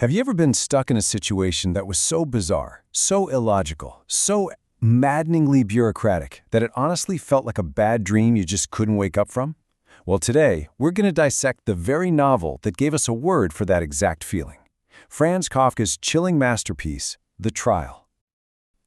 Have you ever been stuck in a situation that was so bizarre, so illogical, so maddeningly bureaucratic that it honestly felt like a bad dream you just couldn't wake up from? Well, today, we're going to dissect the very novel that gave us a word for that exact feeling. Franz Kafka's chilling masterpiece, The Trial.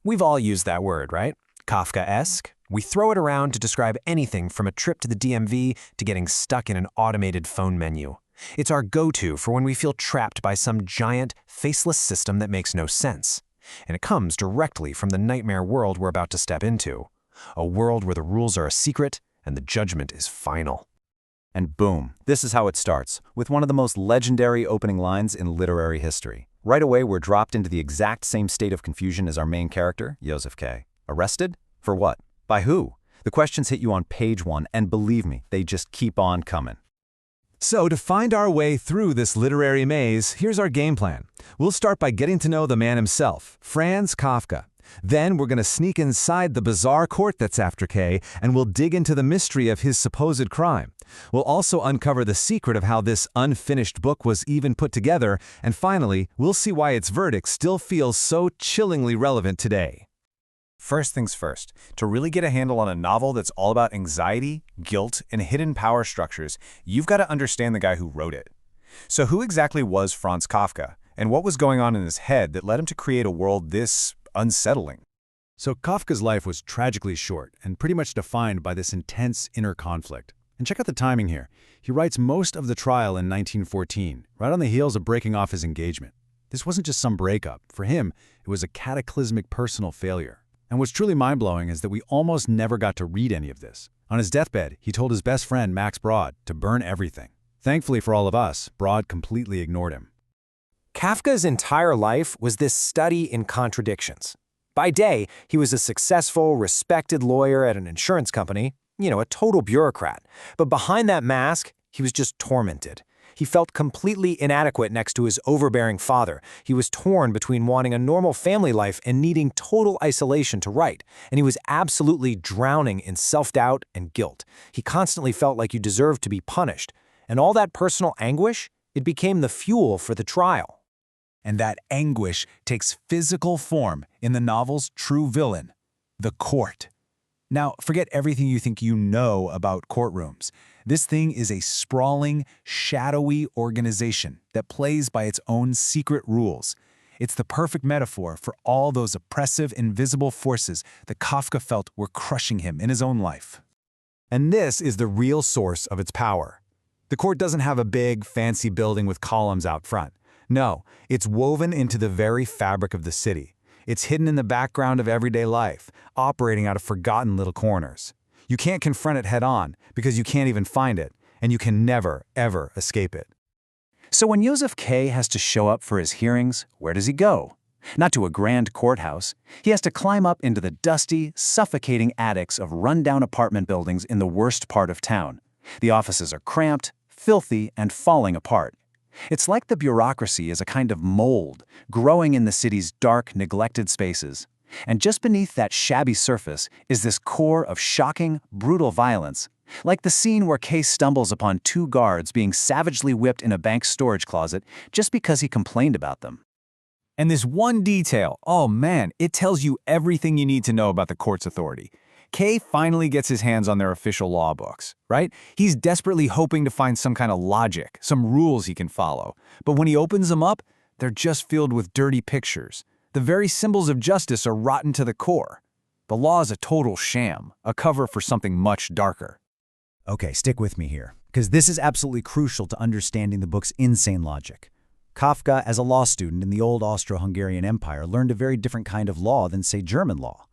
We've all used that word, right? Kafkaesque. We throw it around to describe anything from a trip to the DMV to getting stuck in an automated phone menu. It's our go-to for when we feel trapped by some giant, faceless system that makes no sense. And it comes directly from the nightmare world we're about to step into. A world where the rules are a secret and the judgment is final. And boom, this is how it starts, with one of the most legendary opening lines in literary history. Right away, we're dropped into the exact same state of confusion as our main character, Joseph K. Arrested? For what? By who? The questions hit you on page 1, and believe me, they just keep on coming. So to find our way through this literary maze, here's our game plan. We'll start by getting to know the man himself, Franz Kafka. Then we're going to sneak inside the bizarre court that's after K, and we'll dig into the mystery of his supposed crime. We'll also uncover the secret of how this unfinished book was even put together, and finally, we'll see why its verdict still feels so chillingly relevant today. First things first, to really get a handle on a novel that's all about anxiety, guilt, and hidden power structures, you've got to understand the guy who wrote it. So who exactly was Franz Kafka, and what was going on in his head that led him to create a world this unsettling? So Kafka's life was tragically short and pretty much defined by this intense inner conflict. And check out the timing here. He writes most of The Trial in 1914, right on the heels of breaking off his engagement. This wasn't just some breakup. For him, it was a cataclysmic personal failure. And what's truly mind-blowing is that we almost never got to read any of this. On his deathbed, he told his best friend, Max Brod, to burn everything. Thankfully for all of us, Brod completely ignored him. Kafka's entire life was this study in contradictions. By day, he was a successful, respected lawyer at an insurance company, a total bureaucrat. But behind that mask, he was just tormented. He felt completely inadequate next to his overbearing father. He was torn between wanting a normal family life and needing total isolation to write. And he was absolutely drowning in self-doubt and guilt. He constantly felt like you deserved to be punished. And all that personal anguish, it became the fuel for the trial. And that anguish takes physical form in the novel's true villain, the court. Now, forget everything you think you know about courtrooms. This thing is a sprawling, shadowy organization that plays by its own secret rules. It's the perfect metaphor for all those oppressive, invisible forces that Kafka felt were crushing him in his own life. And this is the real source of its power. The court doesn't have a big, fancy building with columns out front. No, it's woven into the very fabric of the city. It's hidden in the background of everyday life, operating out of forgotten little corners. You can't confront it head-on because you can't even find it, and you can never, ever escape it. So when Joseph K. has to show up for his hearings, where does he go? Not to a grand courthouse. He has to climb up into the dusty, suffocating attics of rundown apartment buildings in the worst part of town. The offices are cramped, filthy, and falling apart. It's like the bureaucracy is a kind of mold growing in the city's dark, neglected spaces. And just beneath that shabby surface is this core of shocking, brutal violence, like the scene where Kay stumbles upon 2 guards being savagely whipped in a bank storage closet just because he complained about them. And this one detail, oh man, it tells you everything you need to know about the court's authority. Kay finally gets his hands on their official law books, right? He's desperately hoping to find some kind of logic, some rules he can follow. But when he opens them up, they're just filled with dirty pictures. The very symbols of justice are rotten to the core. The law is a total sham, a cover for something much darker. Okay, stick with me here, because this is absolutely crucial to understanding the book's insane logic. Kafka, as a law student in the old Austro-Hungarian Empire, learned a very different kind of law than, say, German law.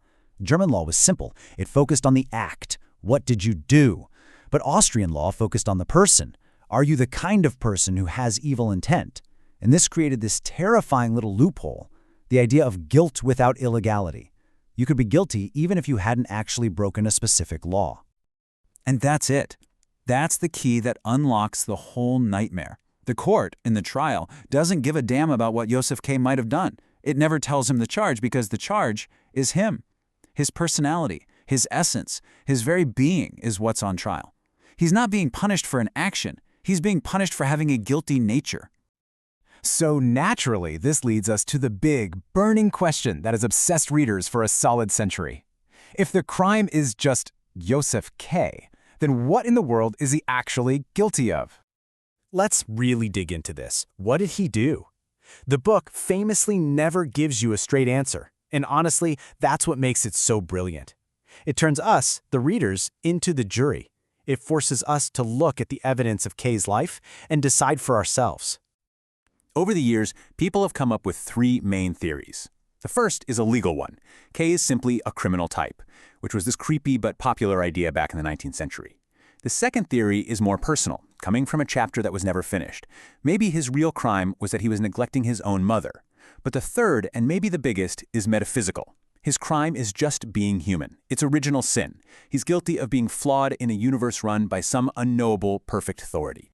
German law was simple. It focused on the act. What did you do? But Austrian law focused on the person. Are you the kind of person who has evil intent? And this created this terrifying little loophole, the idea of guilt without illegality. You could be guilty even if you hadn't actually broken a specific law. And that's it. That's the key that unlocks the whole nightmare. The court, in the trial, doesn't give a damn about what Joseph K. might have done. It never tells him the charge because the charge is him. His personality, his essence, his very being is what's on trial. He's not being punished for an action. He's being punished for having a guilty nature. So naturally, this leads us to the big, burning question that has obsessed readers for a solid century. If the crime is just Joseph K., then what in the world is he actually guilty of? Let's really dig into this. What did he do? The book famously never gives you a straight answer, and honestly, that's what makes it so brilliant. It turns us, the readers, into the jury. It forces us to look at the evidence of K's life and decide for ourselves. Over the years, people have come up with three main theories. The first is a legal one. K is simply a criminal type, which was this creepy but popular idea back in the 19th century. The second theory is more personal, coming from a chapter that was never finished. Maybe his real crime was that he was neglecting his own mother. But the third, and maybe the biggest, is metaphysical. His crime is just being human. It's original sin. He's guilty of being flawed in a universe run by some unknowable, perfect authority.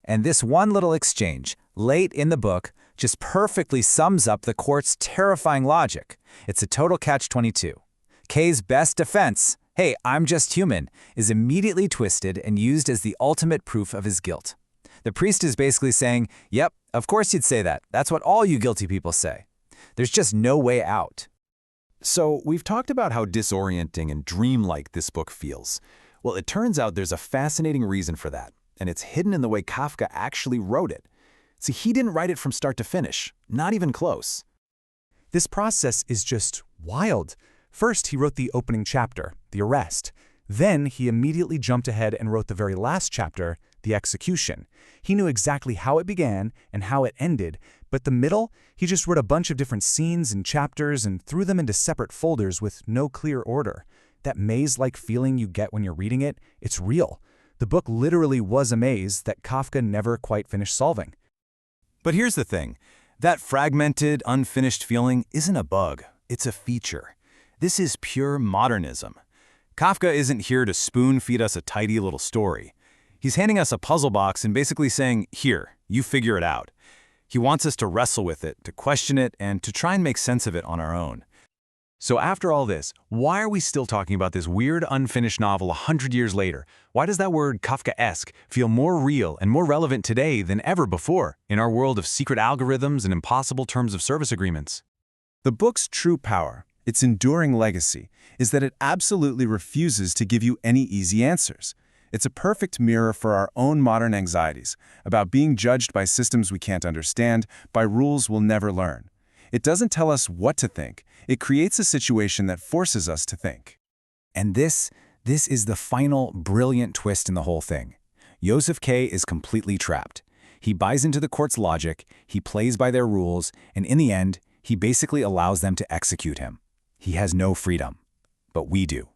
And this one little exchange, late in the book, just perfectly sums up the court's terrifying logic. It's a total catch-22. K's best defense, "Hey, I'm just human," is immediately twisted and used as the ultimate proof of his guilt. The priest is basically saying, "Yep, of course you'd say that. That's what all you guilty people say." There's just no way out. So we've talked about how disorienting and dreamlike this book feels. Well, it turns out there's a fascinating reason for that, and it's hidden in the way Kafka actually wrote it. See, he didn't write it from start to finish, not even close. This process is just wild. First, he wrote the opening chapter, the arrest. Then he immediately jumped ahead and wrote the very last chapter, the execution. He knew exactly how it began and how it ended, but the middle, he just wrote a bunch of different scenes and chapters and threw them into separate folders with no clear order. That maze-like feeling you get when you're reading it, it's real. The book literally was a maze that Kafka never quite finished solving. But here's the thing. That fragmented, unfinished feeling isn't a bug. It's a feature. This is pure modernism. Kafka isn't here to spoon-feed us a tidy little story. He's handing us a puzzle box and basically saying, "Here, you figure it out." He wants us to wrestle with it, to question it, and to try and make sense of it on our own. So after all this, why are we still talking about this weird, unfinished novel 100 years later? Why does that word Kafkaesque feel more real and more relevant today than ever before in our world of secret algorithms and impossible terms of service agreements? The book's true power, its enduring legacy, is that it absolutely refuses to give you any easy answers. It's a perfect mirror for our own modern anxieties about being judged by systems we can't understand, by rules we'll never learn. It doesn't tell us what to think. It creates a situation that forces us to think. And this is the final brilliant twist in the whole thing. Joseph K. is completely trapped. He buys into the court's logic, he plays by their rules, and in the end, he basically allows them to execute him. He has no freedom. But we do.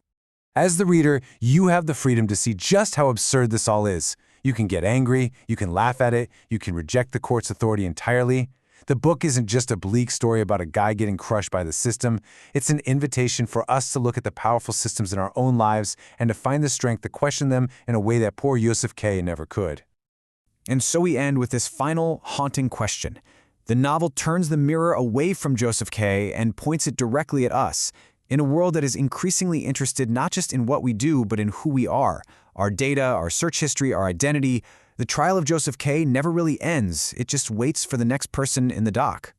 As the reader, you have the freedom to see just how absurd this all is. You can get angry, you can laugh at it, you can reject the court's authority entirely. The book isn't just a bleak story about a guy getting crushed by the system. It's an invitation for us to look at the powerful systems in our own lives and to find the strength to question them in a way that poor Joseph K. never could. And so we end with this final, haunting question. The novel turns the mirror away from Joseph K. and points it directly at us, in a world that is increasingly interested not just in what we do, but in who we are. Our data, our search history, our identity. The trial of Joseph K. never really ends. It just waits for the next person in the dock.